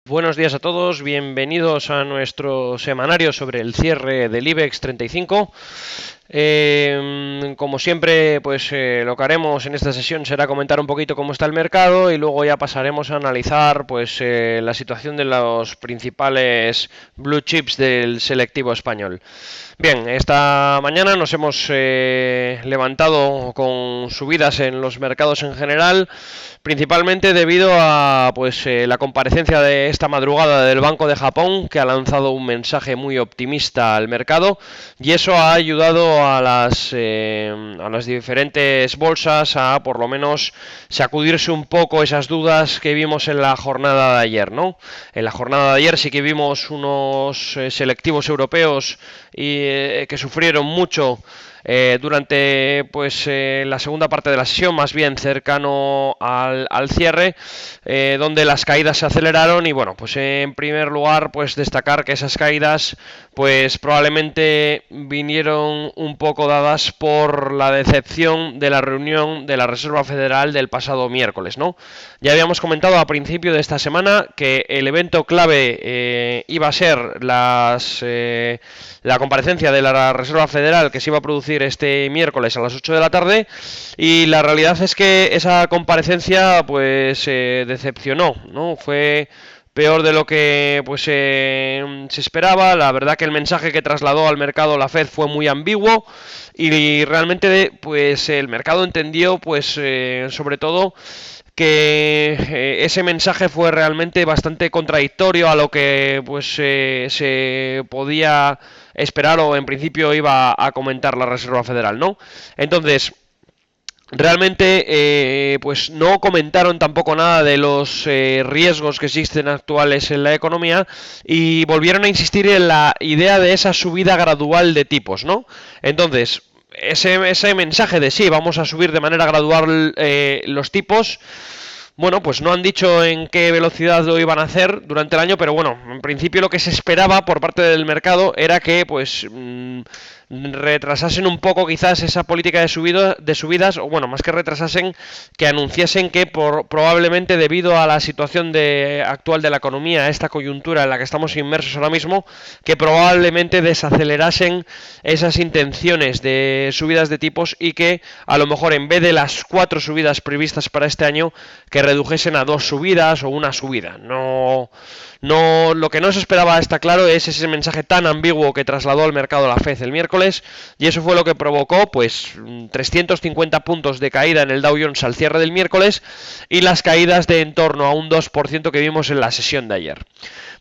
Buenos días a todos, bienvenidos a nuestro semanario sobre el cierre del IBEX 35. Como siempre, pues lo que haremos en esta sesión será comentar un poquito cómo está el mercado y luego ya pasaremos a analizar pues la situación de los principales blue chips del selectivo español. Bien, esta mañana nos hemos levantado con subidas en los mercados en general, principalmente debido a pues la comparecencia de esta madrugada del Banco de Japón, que ha lanzado un mensaje muy optimista al mercado, y eso ha ayudado a las diferentes bolsas a por lo menos sacudirse un poco esas dudas que vimos en la jornada de ayer, ¿no? En la jornada de ayer sí que vimos unos selectivos europeos que sufrieron mucho durante pues la segunda parte de la sesión, más bien cercano al cierre, donde las caídas se aceleraron y bueno, pues en primer lugar pues destacar que esas caídas pues probablemente vinieron un poco dadas por la decepción de la reunión de la Reserva Federal del pasado miércoles, ¿no? Ya habíamos comentado a principio de esta semana que el evento clave iba a ser la comparecencia de la Reserva Federal que se iba a producir este miércoles a las 8 de la tarde, y la realidad es que esa comparecencia pues decepcionó, ¿no? Fue peor de lo que pues se esperaba. La verdad que el mensaje que trasladó al mercado la Fed fue muy ambiguo y realmente pues el mercado entendió pues sobre todo que ese mensaje fue realmente bastante contradictorio a lo que pues se podía esperar o en principio iba a comentar la Reserva Federal, ¿no? Entonces, realmente pues no comentaron tampoco nada de los riesgos que existen actuales en la economía y volvieron a insistir en la idea de esa subida gradual de tipos, ¿no? Entonces, ese mensaje de sí, vamos a subir de manera gradual los tipos, bueno, pues no han dicho en qué velocidad lo iban a hacer durante el año, pero bueno, en principio lo que se esperaba por parte del mercado era que pues retrasasen un poco quizás esa política de subidas, o bueno, más que retrasasen, que anunciasen que probablemente debido a la situación actual de la economía, a esta coyuntura en la que estamos inmersos ahora mismo, que probablemente desacelerasen esas intenciones de subidas de tipos y que a lo mejor en vez de las 4 subidas previstas para este año, que redujesen a 2 subidas o una subida. No, lo que no se esperaba, está claro, es ese mensaje tan ambiguo que trasladó al mercado la Fed el miércoles, y eso fue lo que provocó pues 350 puntos de caída en el Dow Jones al cierre del miércoles y las caídas de en torno a un 2% que vimos en la sesión de ayer.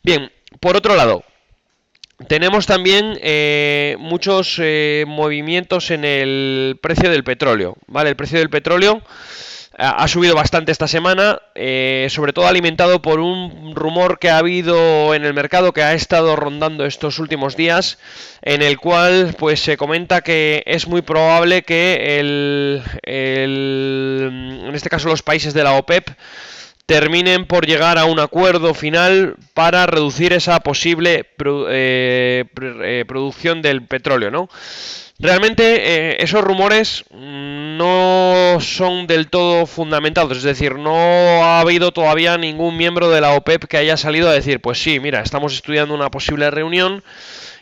Bien, por otro lado, tenemos también muchos movimientos en el precio del petróleo, ¿vale? El precio del petróleo ha subido bastante esta semana, sobre todo alimentado por un rumor que ha habido en el mercado que ha estado rondando estos últimos días, en el cual pues se comenta que es muy probable que en este caso los países de la OPEP terminen por llegar a un acuerdo final para reducir esa posible producción del petróleo, ¿no? Realmente esos rumores no son del todo fundamentados, es decir, no ha habido todavía ningún miembro de la OPEP que haya salido a decir, pues sí, mira, estamos estudiando una posible reunión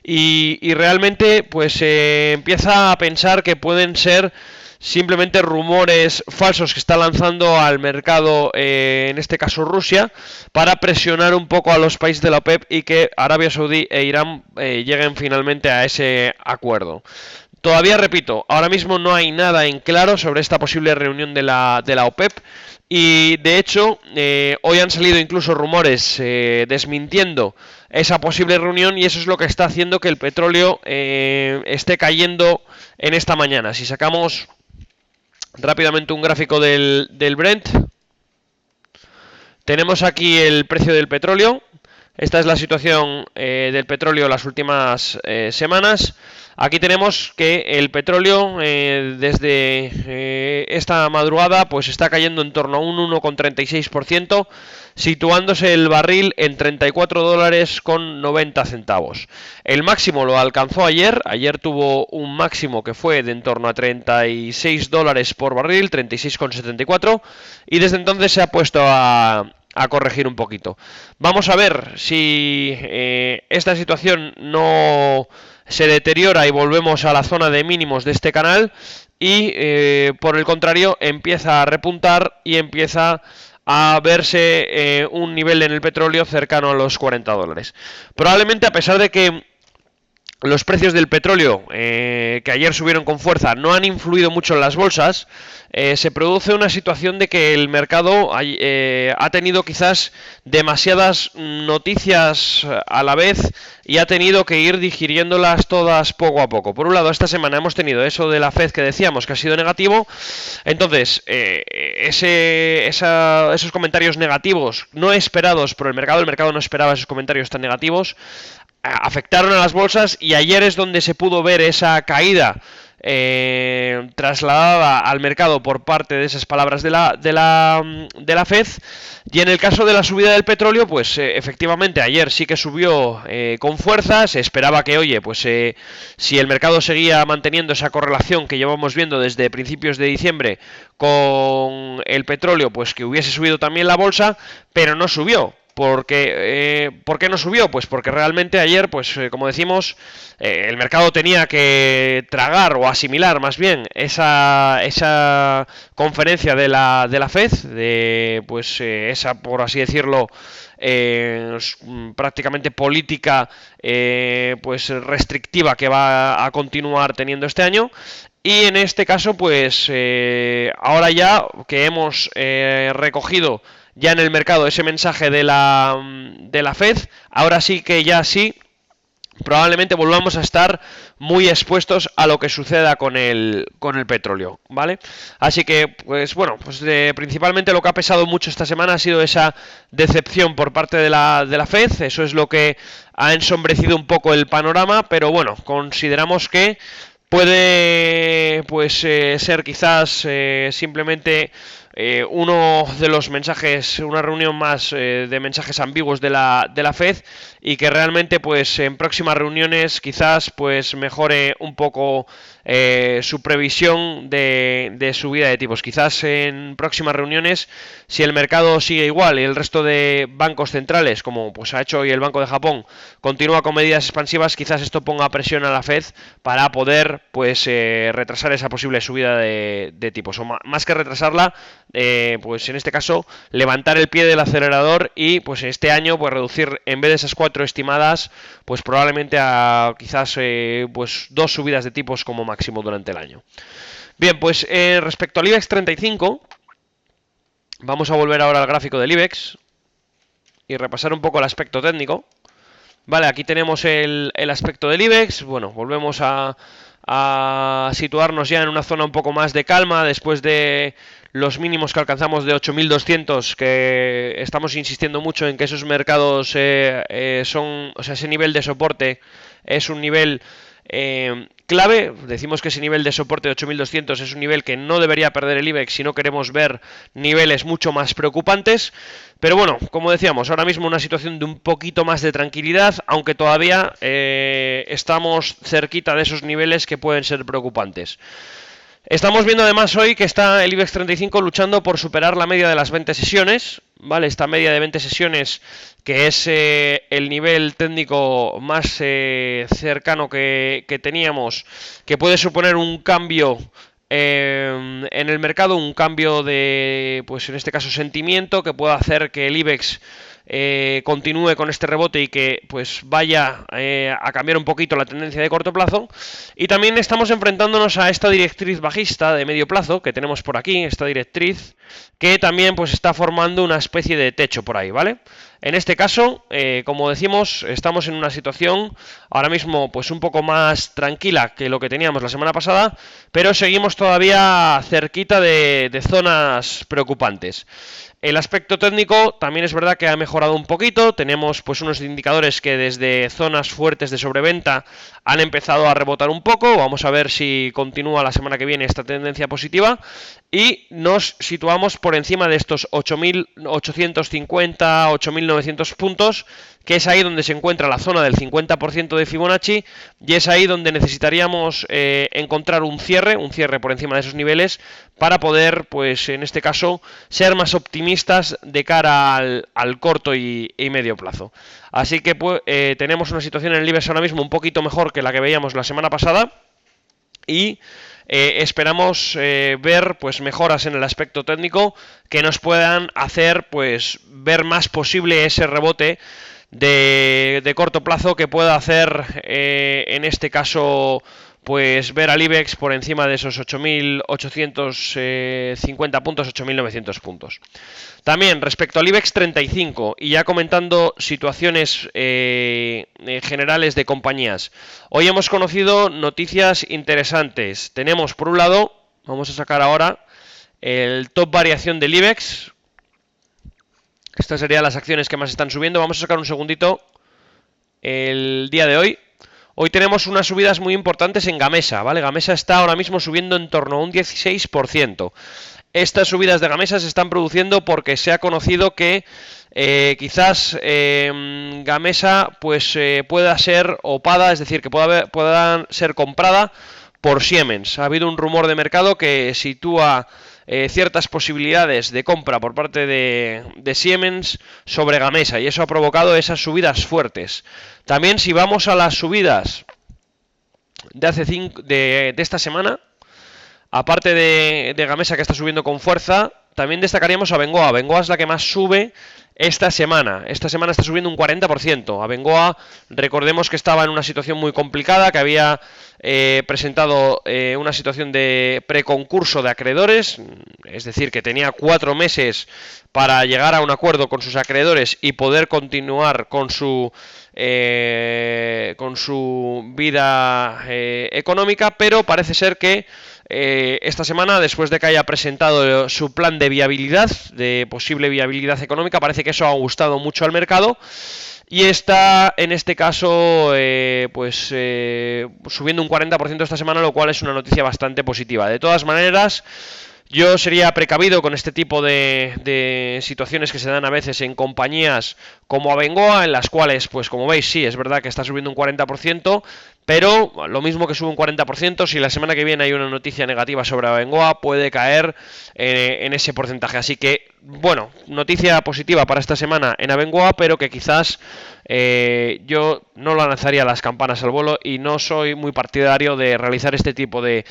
y realmente pues se empieza a pensar que pueden ser simplemente rumores falsos que está lanzando al mercado, en este caso Rusia, para presionar un poco a los países de la OPEP y que Arabia Saudí e Irán lleguen finalmente a ese acuerdo. Todavía repito, ahora mismo no hay nada en claro sobre esta posible reunión de la OPEP y de hecho hoy han salido incluso rumores desmintiendo esa posible reunión y eso es lo que está haciendo que el petróleo esté cayendo en esta mañana. Si sacamos rápidamente un gráfico del Brent, tenemos aquí el precio del petróleo. Esta es la situación del petróleo las últimas semanas. Aquí tenemos que el petróleo desde esta madrugada pues está cayendo en torno a un 1,36%, situándose el barril en $34,90. El máximo lo alcanzó ayer tuvo un máximo que fue de en torno a $36 por barril, 36,74, y desde entonces se ha puesto a corregir un poquito. Vamos a ver si esta situación no se deteriora y volvemos a la zona de mínimos de este canal y por el contrario empieza a repuntar y empieza a verse un nivel en el petróleo cercano a los $40. Probablemente, a pesar de que los precios del petróleo, que ayer subieron con fuerza, no han influido mucho en las bolsas, se produce una situación de que el mercado ha tenido quizás demasiadas noticias a la vez y ha tenido que ir digiriéndolas todas poco a poco. Por un lado, esta semana hemos tenido eso de la Fed que decíamos que ha sido negativo, entonces esos comentarios negativos no esperados por el mercado no esperaba esos comentarios tan negativos, afectaron a las bolsas y ayer es donde se pudo ver esa caída trasladada al mercado por parte de esas palabras de la Fed. Y en el caso de la subida del petróleo, pues efectivamente ayer sí que subió con fuerza. Se esperaba que, oye, pues si el mercado seguía manteniendo esa correlación que llevamos viendo desde principios de diciembre con el petróleo, pues que hubiese subido también la bolsa, pero no subió. ¿Por qué no subió? Pues porque realmente ayer, pues como decimos, el mercado tenía que tragar o asimilar más bien esa conferencia de la Fed, de pues esa, por así decirlo, prácticamente política pues restrictiva que va a continuar teniendo este año. Y en este caso, pues ahora ya que hemos recogido ya en el mercado ese mensaje de la Fed, ahora sí que ya sí, probablemente volvamos a estar muy expuestos a lo que suceda con el petróleo, ¿vale? Así que, pues bueno, pues principalmente lo que ha pesado mucho esta semana ha sido esa decepción por parte de la Fed, eso es lo que ha ensombrecido un poco el panorama, pero bueno, consideramos que puede pues ser quizás simplemente uno de los mensajes, una reunión más de mensajes ambiguos de la Fed y que realmente pues en próximas reuniones quizás pues mejore un poco su previsión de subida de tipos. Quizás en próximas reuniones, si el mercado sigue igual y el resto de bancos centrales, como pues ha hecho hoy el Banco de Japón, continúa con medidas expansivas, quizás esto ponga presión a la Fed para poder pues retrasar esa posible subida de tipos, o más que retrasarla, pues en este caso levantar el pie del acelerador y pues este año pues reducir, en vez de esas 4 estimadas, pues probablemente a quizás pues 2 subidas de tipos como máximo durante el año. Bien, pues respecto al IBEX 35, vamos a volver ahora al gráfico del IBEX y repasar un poco el aspecto técnico. Vale, aquí tenemos el aspecto del IBEX. Bueno, volvemos a situarnos ya en una zona un poco más de calma después de los mínimos que alcanzamos de 8.200, que estamos insistiendo mucho en que esos mercados son, o sea, ese nivel de soporte es un nivel clave. Decimos que ese nivel de soporte de 8.200 es un nivel que no debería perder el IBEX si no queremos ver niveles mucho más preocupantes. Pero bueno, como decíamos, ahora mismo una situación de un poquito más de tranquilidad, aunque todavía estamos cerquita de esos niveles que pueden ser preocupantes. Estamos viendo además hoy que está el IBEX 35 luchando por superar la media de las 20 sesiones, ¿vale? Esta media de 20 sesiones, que es el nivel técnico más cercano que teníamos, que puede suponer un cambio en el mercado, un cambio de, pues en este caso, sentimiento, que pueda hacer que el IBEX continúe con este rebote y que pues vaya a cambiar un poquito la tendencia de corto plazo. Y también estamos enfrentándonos a esta directriz bajista de medio plazo que tenemos por aquí, esta directriz que también pues está formando una especie de techo por ahí, ¿vale? En este caso, como decimos, estamos en una situación ahora mismo pues un poco más tranquila que lo que teníamos la semana pasada, pero seguimos todavía cerquita de zonas preocupantes. El aspecto técnico también es verdad que ha mejorado un poquito, tenemos pues unos indicadores que desde zonas fuertes de sobreventa han empezado a rebotar un poco, vamos a ver si continúa la semana que viene esta tendencia positiva y nos situamos por encima de estos 8.850, 8.900 puntos, que es ahí donde se encuentra la zona del 50% de Fibonacci, y es ahí donde necesitaríamos encontrar un cierre por encima de esos niveles para poder, pues en este caso, ser más optimistas de cara al corto y medio plazo. Así que pues, tenemos una situación en el IBEX ahora mismo un poquito mejor que la que veíamos la semana pasada, y esperamos ver pues mejoras en el aspecto técnico que nos puedan hacer pues ver más posible ese rebote de corto plazo que pueda hacer en este caso pues ver al IBEX por encima de esos 8.850 puntos, 8.900 puntos. También respecto al IBEX 35 y ya comentando situaciones generales de compañías. Hoy hemos conocido noticias interesantes. Tenemos por un lado, vamos a sacar ahora el top variación del IBEX. Estas serían las acciones que más están subiendo. Vamos a sacar un segundito el día de hoy. Hoy tenemos unas subidas muy importantes en Gamesa, ¿vale? Gamesa está ahora mismo subiendo en torno a un 16%. Estas subidas de Gamesa se están produciendo porque se ha conocido que quizás Gamesa pues pueda ser opada, es decir, que pueda ser comprada por Siemens. Ha habido un rumor de mercado que sitúa ciertas posibilidades de compra por parte de Siemens sobre Gamesa, y eso ha provocado esas subidas fuertes. También si vamos a las subidas de esta semana, aparte de Gamesa, que está subiendo con fuerza, también destacaríamos a Bengoa. Bengoa es la que más sube esta semana. Esta semana está subiendo un 40%. A Bengoa, recordemos que estaba en una situación muy complicada, que había presentado una situación de preconcurso de acreedores, es decir, que tenía 4 meses para llegar a un acuerdo con sus acreedores y poder continuar con su vida económica, pero parece ser que esta semana, después de que haya presentado su plan de viabilidad, de posible viabilidad económica, parece que eso ha gustado mucho al mercado y está en este caso subiendo un 40% esta semana, lo cual es una noticia bastante positiva. De todas maneras, yo sería precavido con este tipo de situaciones que se dan a veces en compañías como Abengoa, en las cuales, pues como veis, sí, es verdad que está subiendo un 40%, pero lo mismo que sube un 40%, si la semana que viene hay una noticia negativa sobre Abengoa, puede caer en ese porcentaje. Así que, bueno, noticia positiva para esta semana en Abengoa, pero que quizás yo no lanzaría las campanas al vuelo y no soy muy partidario de realizar este tipo de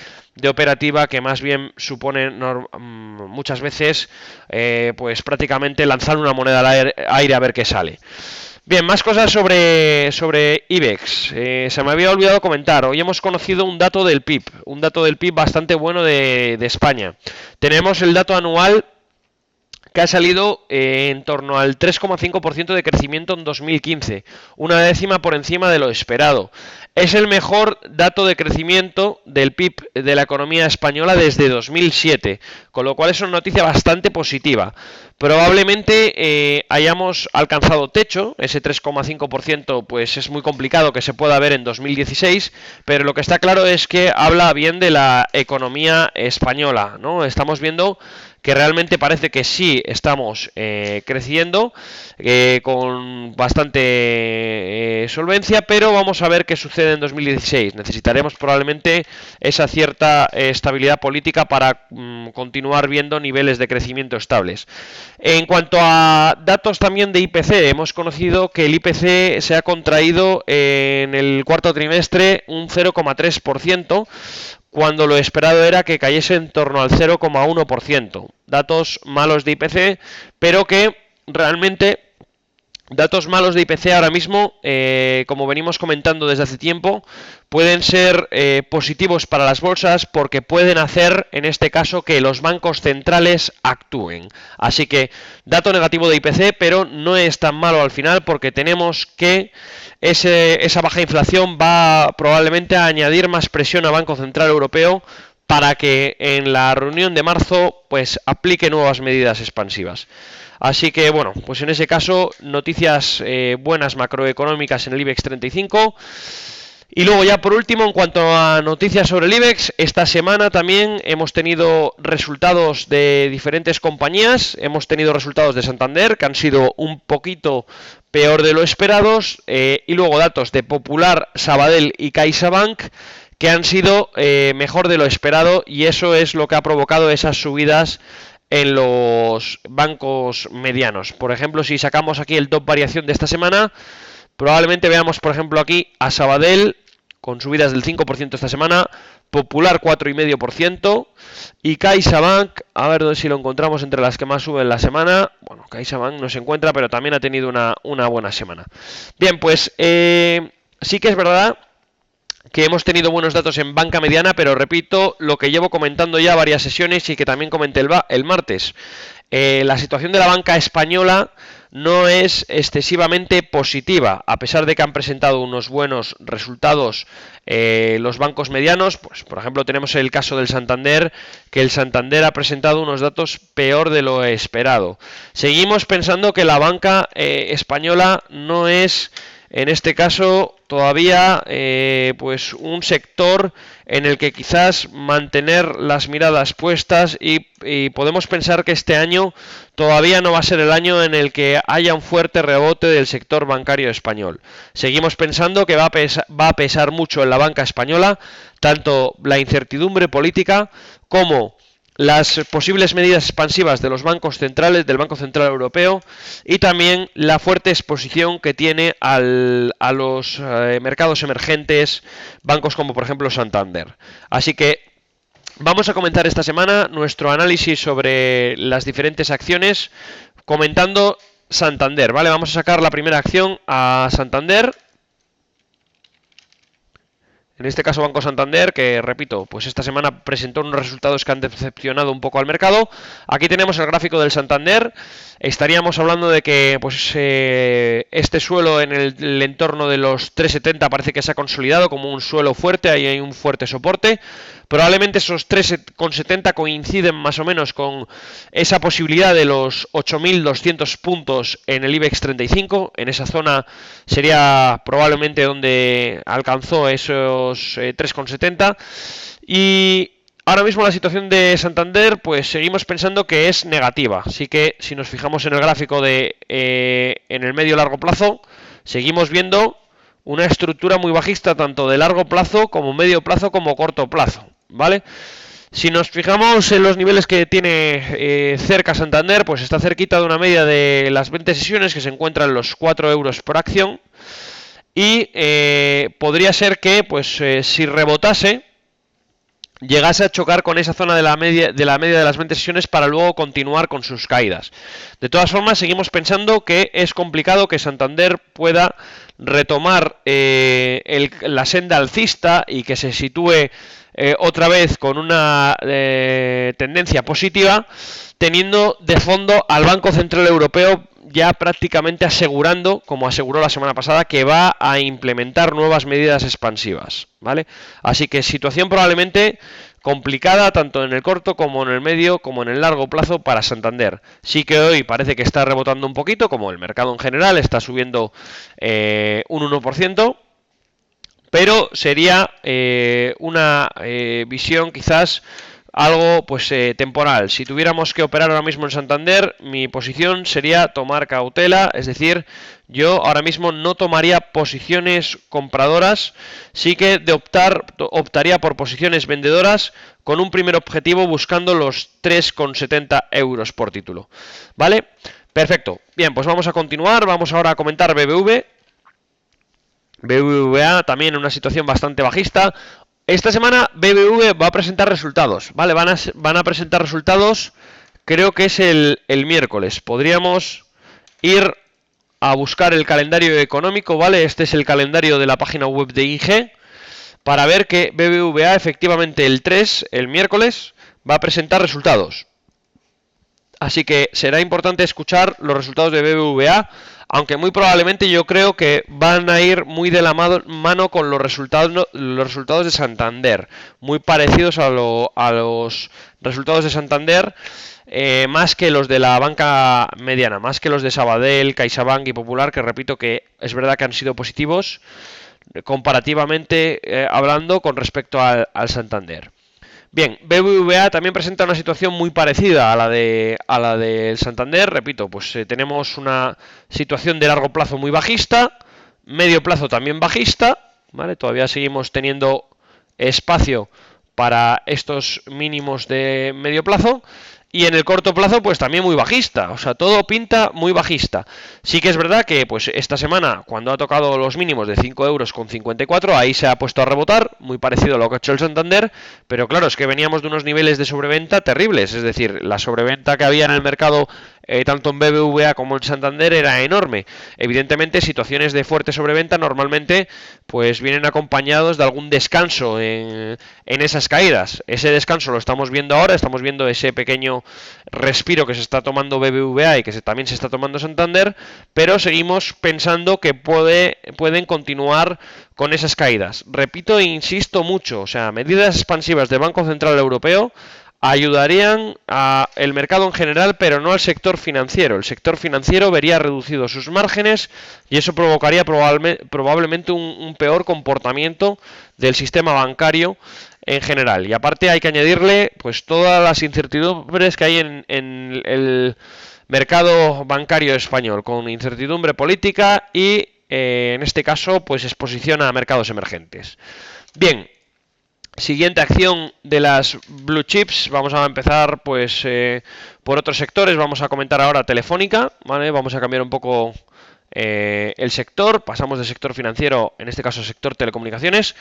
operativa, que más bien supone muchas veces pues prácticamente lanzar una moneda al aire a ver qué sale. Bien, más cosas sobre IBEX. Se me había olvidado comentar. Hoy hemos conocido un dato del PIB bastante bueno de España. Tenemos el dato anual que ha salido en torno al 3,5% de crecimiento en 2015, una décima por encima de lo esperado. Es el mejor dato de crecimiento del PIB de la economía española desde 2007, con lo cual es una noticia bastante positiva. Probablemente hayamos alcanzado techo, ese 3,5% pues es muy complicado que se pueda ver en 2016, pero lo que está claro es que habla bien de la economía española, ¿no? Estamos viendo que realmente parece que sí estamos creciendo con bastante solvencia, pero vamos a ver qué sucede en 2016. Necesitaremos probablemente esa cierta estabilidad política para continuar viendo niveles de crecimiento estables. En cuanto a datos también de IPC, hemos conocido que el IPC se ha contraído en el cuarto trimestre un 0,3%, cuando lo esperado era que cayese en torno al 0,1%. Datos malos de IPC, pero que realmente datos malos de IPC ahora mismo, como venimos comentando desde hace tiempo, pueden ser positivos para las bolsas porque pueden hacer, en este caso, que los bancos centrales actúen. Así que, dato negativo de IPC, pero no es tan malo al final porque tenemos que esa baja inflación va probablemente a añadir más presión al Banco Central Europeo para que en la reunión de marzo pues aplique nuevas medidas expansivas. Así que bueno, pues en ese caso noticias buenas macroeconómicas en el IBEX 35. Y luego ya por último, en cuanto a noticias sobre el IBEX, esta semana también hemos tenido resultados de diferentes compañías. Hemos tenido resultados de Santander, que han sido un poquito peor de lo esperados, y luego datos de Popular, Sabadell y CaixaBank, que han sido mejor de lo esperado, y eso es lo que ha provocado esas subidas en los bancos medianos. Por ejemplo, si sacamos aquí el top variación de esta semana, probablemente veamos, por ejemplo, aquí a Sabadell con subidas del 5% esta semana, Popular 4,5% y CaixaBank, a ver si lo encontramos entre las que más suben la semana. Bueno, CaixaBank no se encuentra, pero también ha tenido una buena semana. Bien, pues sí que es verdad que hemos tenido buenos datos en banca mediana, pero repito lo que llevo comentando ya varias sesiones y que también comenté el martes. La situación de la banca española no es excesivamente positiva, a pesar de que han presentado unos buenos resultados los bancos medianos. Pues, por ejemplo, tenemos el caso del Santander, que el Santander ha presentado unos datos peor de lo esperado. Seguimos pensando que la banca española no es, en este caso, todavía pues un sector en el que quizás mantener las miradas puestas y podemos pensar que este año todavía no va a ser el año en el que haya un fuerte rebote del sector bancario español. Seguimos pensando que va a pesar mucho en la banca española tanto la incertidumbre política como las posibles medidas expansivas de los bancos centrales, del Banco Central Europeo, y también la fuerte exposición que tiene a los mercados emergentes, bancos como por ejemplo Santander. Así que vamos a comentar esta semana nuestro análisis sobre las diferentes acciones, comentando Santander, ¿vale? Vamos a sacar la primera acción a Santander. En este caso Banco Santander, que repito, pues esta semana presentó unos resultados que han decepcionado un poco al mercado. Aquí tenemos el gráfico del Santander. Estaríamos hablando de que pues este suelo en el entorno de los 3,70 parece que se ha consolidado como un suelo fuerte, ahí hay un fuerte soporte. Probablemente esos 3,70 coinciden más o menos con esa posibilidad de los 8.200 puntos en el IBEX 35. En esa zona sería probablemente donde alcanzó esos 3,70. Y ahora mismo la situación de Santander, pues seguimos pensando que es negativa. Así que si nos fijamos en el gráfico de en el medio largo plazo, seguimos viendo una estructura muy bajista tanto de largo plazo como medio plazo como corto plazo, ¿vale? Si nos fijamos en los niveles que tiene cerca Santander, pues está cerquita de una media de las 20 sesiones que se encuentra en los 4 euros por acción y podría ser que pues si rebotase llegase a chocar con esa zona de la media de las 20 sesiones para luego continuar con sus caídas. De todas formas, seguimos pensando que es complicado que Santander pueda retomar la senda alcista y que se sitúe otra vez con una tendencia positiva, teniendo de fondo al Banco Central Europeo ya prácticamente asegurando, como aseguró la semana pasada, que va a implementar nuevas medidas expansivas, ¿vale? Así que situación probablemente complicada tanto en el corto como en el medio como en el largo plazo para Santander. Sí que hoy parece que está rebotando un poquito, como el mercado en general está subiendo un 1%, pero sería una visión quizás algo pues temporal. Si tuviéramos que operar ahora mismo en Santander, mi posición sería tomar cautela, es decir, yo ahora mismo no tomaría posiciones compradoras, sí que optaría por posiciones vendedoras con un primer objetivo buscando los 3,70 euros por título, ¿vale? Perfecto. Bien, pues vamos a continuar, vamos ahora a comentar BBV. BBVA también en una situación bastante bajista. Esta semana BBV va a presentar resultados, ¿vale? Van a presentar resultados, creo que es el miércoles. Podríamos ir a buscar el calendario económico, ¿vale? Este es el calendario de la página web de IG, para ver que BBVA efectivamente el 3, el miércoles, va a presentar resultados. Así que será importante escuchar los resultados de BBVA, aunque muy probablemente yo creo que van a ir muy de la mano con los resultados de Santander, muy parecidos a los resultados de Santander, más que los de la banca mediana, más que los de Sabadell, CaixaBank y Popular, que repito que es verdad que han sido positivos. comparativamente hablando con respecto al Santander. Bien, BBVA también presenta una situación muy parecida a la del Santander. Repito, pues tenemos una situación de largo plazo muy bajista, medio plazo también bajista, ¿vale? Todavía seguimos teniendo espacio para estos mínimos de medio plazo. Y en el corto plazo, pues también muy bajista. O sea, todo pinta muy bajista. Sí que es verdad que, pues esta semana, cuando ha tocado los mínimos de 5 euros con 54, ahí se ha puesto a rebotar, muy parecido a lo que ha hecho el Santander. Pero claro, es que veníamos de unos niveles de sobreventa terribles. Es decir, la sobreventa que había en el mercado, tanto en BBVA como en Santander, era enorme. Evidentemente, situaciones de fuerte sobreventa normalmente, pues vienen acompañados de algún descanso en esas caídas. Ese descanso lo estamos viendo ahora, estamos viendo ese pequeño respiro que se está tomando BBVA y que también se está tomando Santander, pero seguimos pensando que pueden continuar con esas caídas. Repito e insisto mucho, o sea, medidas expansivas del Banco Central Europeo ayudarían al mercado en general, pero no al sector financiero. El sector financiero vería reducidos sus márgenes y eso provocaría probablemente un peor comportamiento del sistema bancario en general. Y aparte hay que añadirle pues todas las incertidumbres que hay en el mercado bancario español, con incertidumbre política y en este caso pues exposición a mercados emergentes. Bien, siguiente acción de las blue chips, vamos a empezar pues por otros sectores, vamos a comentar ahora Telefónica, ¿vale? Vamos a cambiar un poco el sector, pasamos del sector financiero, en este caso sector telecomunicaciones.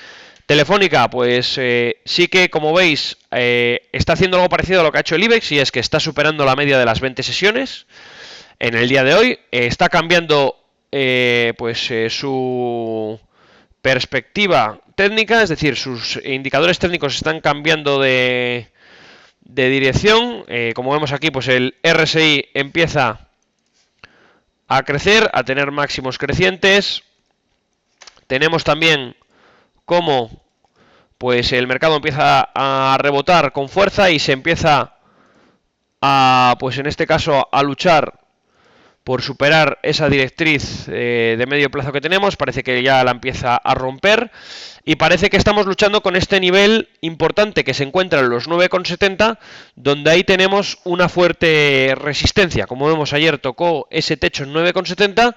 Telefónica, pues sí que, como veis, está haciendo algo parecido a lo que ha hecho el IBEX, y es que está superando la media de las 20 sesiones en el día de hoy. Está cambiando su perspectiva técnica, es decir, sus indicadores técnicos están cambiando de dirección. Como vemos aquí, pues el RSI empieza a crecer, a tener máximos crecientes. Tenemos también cómo pues el mercado empieza a rebotar con fuerza y se empieza a, pues en este caso, a luchar por superar esa directriz de medio plazo que tenemos. Parece que ya la empieza a romper y parece que estamos luchando con este nivel importante que se encuentra en los 9,70, donde ahí tenemos una fuerte resistencia. Como vemos, ayer tocó ese techo en 9,70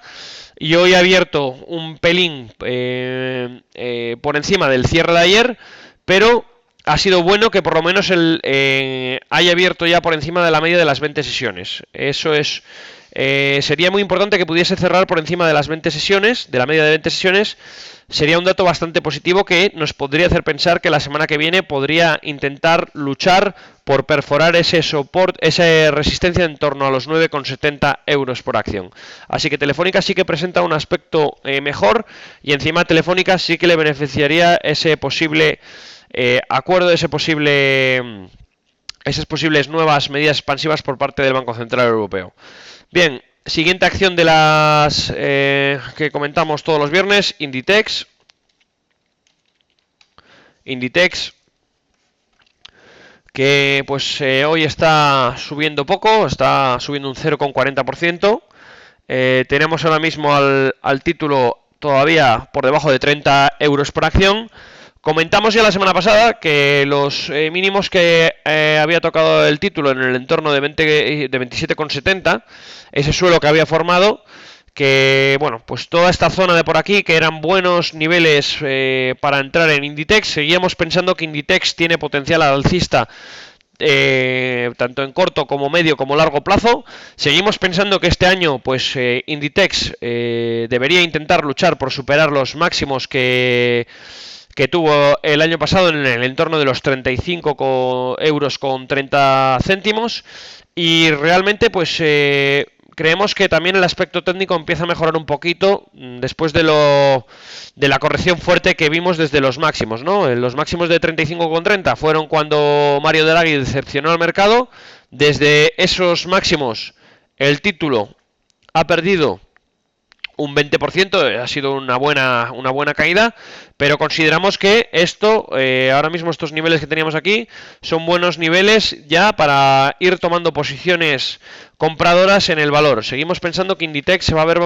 y hoy ha abierto un pelín por encima del cierre de ayer, pero ha sido bueno que por lo menos haya abierto ya por encima de la media de las 20 sesiones. Eso es... sería muy importante que pudiese cerrar por encima de las 20 sesiones, de la media de 20 sesiones. Sería un dato bastante positivo que nos podría hacer pensar que la semana que viene podría intentar luchar por perforar ese soporte, esa resistencia en torno a los 9,70 euros por acción. Así que Telefónica sí que presenta un aspecto mejor, y encima Telefónica sí que le beneficiaría ese posible acuerdo, esas posibles nuevas medidas expansivas por parte del Banco Central Europeo. Bien, siguiente acción de las que comentamos todos los viernes, Inditex. Inditex, que pues hoy está subiendo poco, está subiendo un 0,40%. Tenemos ahora mismo al título todavía por debajo de 30 euros por acción. Comentamos ya la semana pasada que los mínimos que había tocado el título en el entorno de 27,70, ese suelo que había formado, que bueno, pues toda esta zona de por aquí, que eran buenos niveles para entrar en Inditex, seguíamos pensando que Inditex tiene potencial alcista tanto en corto como medio como largo plazo. Seguimos pensando que este año pues Inditex debería intentar luchar por superar los máximos que tuvo el año pasado en el entorno de los 35 euros con 30 céntimos, y realmente pues creemos que también el aspecto técnico empieza a mejorar un poquito después de la corrección fuerte que vimos desde los máximos, ¿no? Los máximos de 35,30 fueron cuando Mario Draghi decepcionó al mercado. Desde esos máximos el título ha perdido un 20%, ha sido una buena caída, Pero consideramos que esto, ahora mismo estos niveles que teníamos aquí, son buenos niveles ya para ir tomando posiciones compradoras en el valor. Seguimos pensando que Inditex se va a ver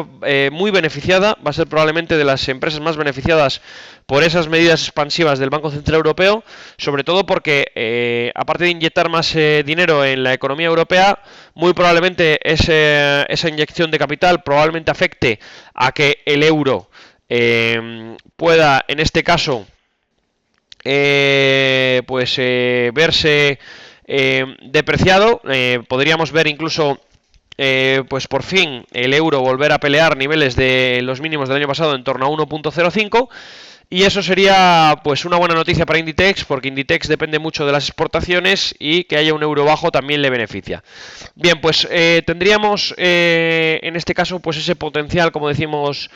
muy beneficiada, va a ser probablemente de las empresas más beneficiadas por esas medidas expansivas del Banco Central Europeo, sobre todo porque, aparte de inyectar más dinero en la economía europea, muy probablemente esa inyección de capital probablemente afecte a que el euro pueda, en este caso, verse depreciado. Podríamos ver incluso pues por fin el euro volver a pelear niveles de los mínimos del año pasado en torno a 1.05, y eso sería pues una buena noticia para Inditex, porque Inditex depende mucho de las exportaciones y que haya un euro bajo también le beneficia. Bien, pues tendríamos en este caso pues ese potencial, como decimos,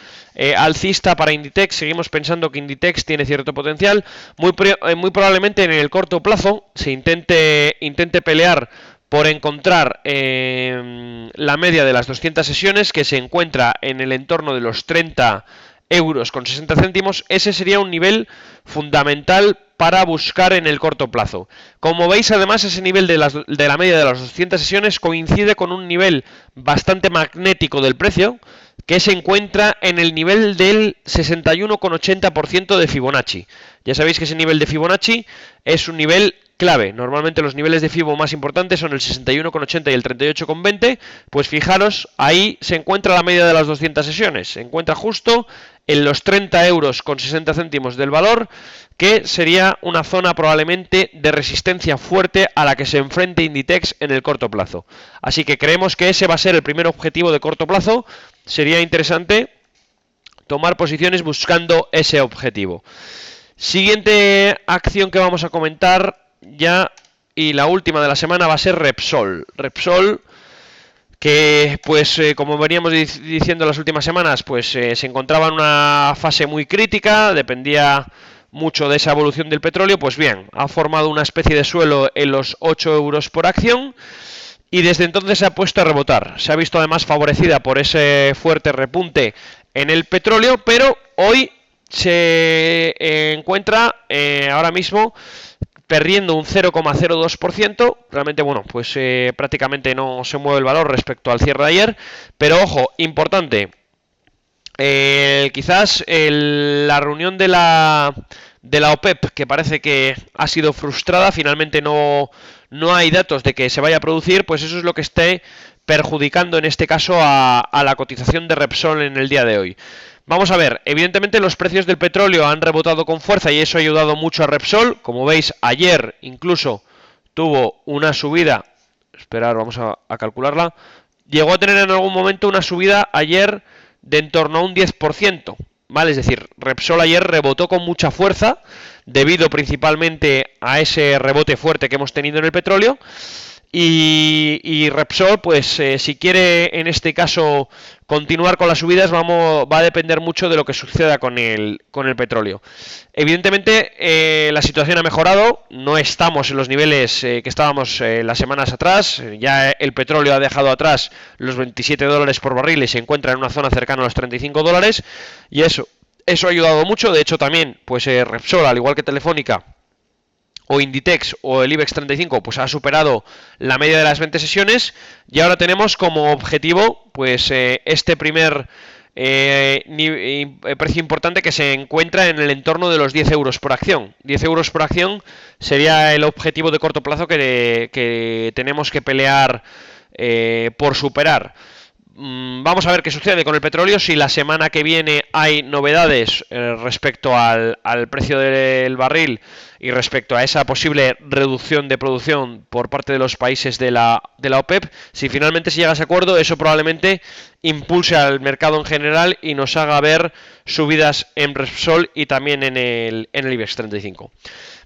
alcista para Inditex. Seguimos pensando que Inditex tiene cierto potencial. Muy probablemente en el corto plazo se intente pelear por encontrar la media de las 200 sesiones, que se encuentra en el entorno de los 30 euros con 60 céntimos. Ese sería un nivel fundamental para buscar en el corto plazo. Como veis, además, ese nivel de la media de las 200 sesiones coincide con un nivel bastante magnético del precio, que se encuentra en el nivel del 61,80% de Fibonacci. Ya sabéis que ese nivel de Fibonacci es un nivel clave. Normalmente los niveles de Fibo más importantes son el 61,80 y el 38,20. Pues fijaros, ahí se encuentra la media de las 200 sesiones. Se encuentra justo en los 30 euros con 60 céntimos del valor, que sería una zona probablemente de resistencia fuerte a la que se enfrente Inditex en el corto plazo. Así que creemos que ese va a ser el primer objetivo de corto plazo. Sería interesante tomar posiciones buscando ese objetivo. Siguiente acción que vamos a comentar ya, y la última de la semana, va a ser Repsol. Repsol, que pues como veníamos diciendo las últimas semanas, pues se encontraba en una fase muy crítica, dependía mucho de esa evolución del petróleo. Pues bien, ha formado una especie de suelo en los 8 euros por acción, y desde entonces se ha puesto a rebotar. Se ha visto además favorecida por ese fuerte repunte en el petróleo, pero hoy se encuentra ahora mismo perdiendo un 0,02%. Realmente, bueno, pues prácticamente no se mueve el valor respecto al cierre de ayer. Pero ojo, importante, quizás la reunión de la OPEP, que parece que ha sido frustrada, finalmente no hay datos de que se vaya a producir, pues eso es lo que esté perjudicando en este caso a la cotización de Repsol en el día de hoy. Vamos a ver, evidentemente los precios del petróleo han rebotado con fuerza y eso ha ayudado mucho a Repsol. Como veis, ayer incluso tuvo una subida, esperar, vamos a calcularla, llegó a tener en algún momento una subida ayer de en torno a un 10%, ¿vale? Es decir, Repsol ayer rebotó con mucha fuerza, debido principalmente a ese rebote fuerte que hemos tenido en el petróleo. Y Repsol, pues si quiere en este caso continuar con las subidas, va a depender mucho de lo que suceda con el petróleo. Evidentemente la situación ha mejorado, no estamos en los niveles que estábamos las semanas atrás. Ya el petróleo ha dejado atrás los 27 dólares por barril y se encuentra en una zona cercana a los 35 dólares, y eso ha ayudado mucho. De hecho también pues Repsol, al igual que Telefónica o Inditex o el IBEX 35, pues ha superado la media de las 20 sesiones, y ahora tenemos como objetivo pues este primer precio importante, que se encuentra en el entorno de los 10 euros por acción. 10 euros por acción sería el objetivo de corto plazo que tenemos que pelear por superar. Vamos a ver qué sucede con el petróleo, si la semana que viene hay novedades respecto al precio del barril y respecto a esa posible reducción de producción por parte de los países de la OPEP. Si finalmente se llega a ese acuerdo, eso probablemente impulse al mercado en general y nos haga ver subidas en Repsol y también en el IBEX 35.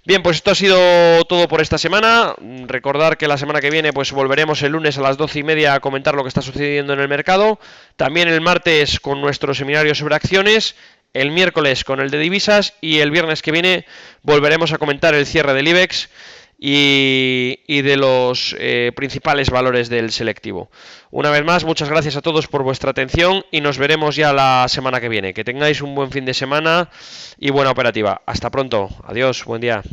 Bien, pues esto ha sido todo por esta semana. Recordar que la semana que viene pues volveremos el lunes a las 12:30 a comentar lo que está sucediendo en el mercado. También el martes con nuestro seminario sobre acciones, el miércoles con el de divisas, y el viernes que viene volveremos a comentar el cierre del IBEX y de los principales valores del selectivo. Una vez más, muchas gracias a todos por vuestra atención y nos veremos ya la semana que viene. Que tengáis un buen fin de semana y buena operativa. Hasta pronto. Adiós. Buen día.